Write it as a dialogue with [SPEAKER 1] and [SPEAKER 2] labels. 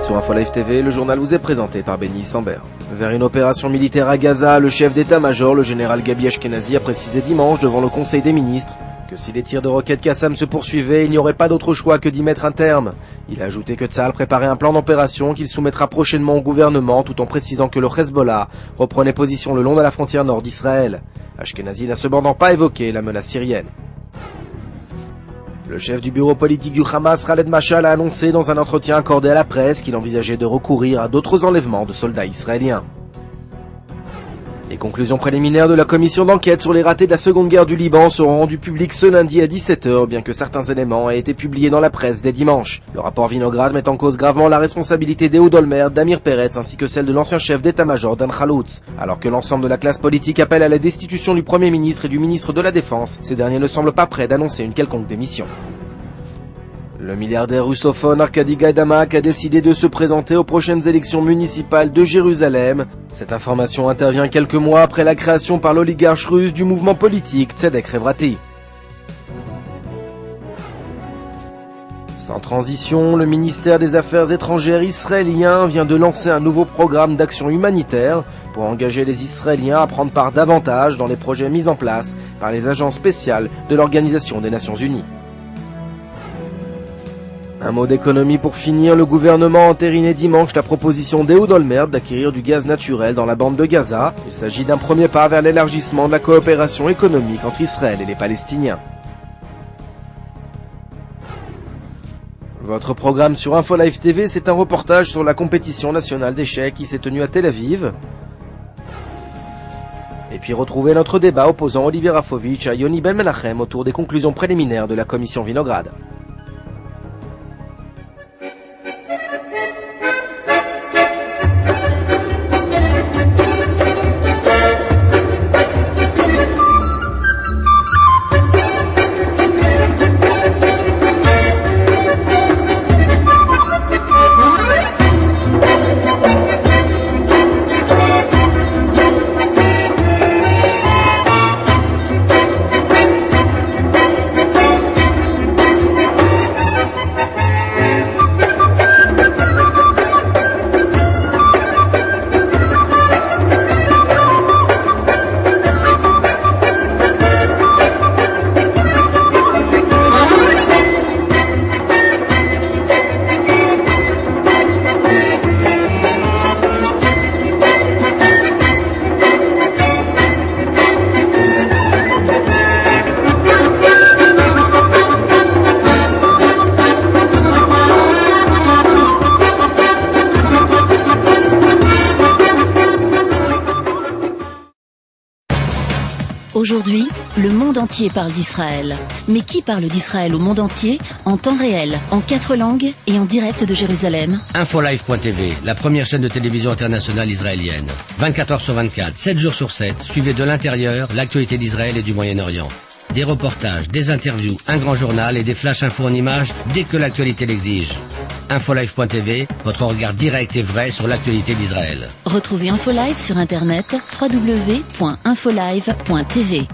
[SPEAKER 1] sur InfoLive TV, le journal vous est présenté par Benny Sambert. Vers une opération militaire à Gaza, le chef d'état-major, le général Gabi Ashkenazi, a précisé dimanche devant le Conseil des ministres que si les tirs de roquettes Qassam se poursuivaient, il n'y aurait pas d'autre choix que d'y mettre un terme. Il a ajouté que Tsahal préparait un plan d'opération qu'il soumettra prochainement au gouvernement, tout en précisant que le Hezbollah reprenait position le long de la frontière nord d'Israël. Ashkenazi n'a cependant pas évoqué la menace syrienne. Le chef du bureau politique du Hamas, Khaled Mashal, a annoncé dans un entretien accordé à la presse qu'il envisageait de recourir à d'autres enlèvements de soldats israéliens. Les conclusions préliminaires de la commission d'enquête sur les ratés de la Seconde Guerre du Liban seront rendues publiques ce lundi à 17h, bien que certains éléments aient été publiés dans la presse dès dimanche. Le rapport Vinograd met en cause gravement la responsabilité d'Ehud Olmert, d'Amir Peretz ainsi que celle de l'ancien chef d'état-major Dan Khaloutz. Alors que l'ensemble de la classe politique appelle à la destitution du Premier ministre et du ministre de la Défense, ces derniers ne semblent pas prêts d'annoncer une quelconque démission. Le milliardaire russophone Arkady Gaidamak a décidé de se présenter aux prochaines élections municipales de Jérusalem. Cette information intervient quelques mois après la création par l'oligarche russe du mouvement politique Tzedek Revrati. Sans transition, le ministère des Affaires étrangères israélien vient de lancer un nouveau programme d'action humanitaire pour engager les Israéliens à prendre part davantage dans les projets mis en place par les agences spéciales de l'Organisation des Nations Unies. Un mot d'économie pour finir, le gouvernement a entériné dimanche la proposition d'Ehud Olmert d'acquérir du gaz naturel dans la bande de Gaza. Il s'agit d'un premier pas vers l'élargissement de la coopération économique entre Israël et les Palestiniens. Votre programme sur InfoLive TV, c'est un reportage sur la compétition nationale d'échecs qui s'est tenue à Tel Aviv. Et puis retrouvez notre débat opposant Olivier Rafovitch à Yoni Ben Menachem autour des conclusions préliminaires de la commission Vinograd.
[SPEAKER 2] Aujourd'hui, le monde entier parle d'Israël. Mais qui parle d'Israël au monde entier, en temps réel, en 4 langues et en direct de Jérusalem?
[SPEAKER 3] InfoLive.tv, la première chaîne de télévision internationale israélienne. 24 heures sur 24, 7 jours sur 7, suivez de l'intérieur l'actualité d'Israël et du Moyen-Orient. Des reportages, des interviews, un grand journal et des flash infos en images dès que l'actualité l'exige. InfoLive.tv, votre regard direct et vrai sur l'actualité d'Israël.
[SPEAKER 2] Retrouvez InfoLive sur internet www.infolive.tv.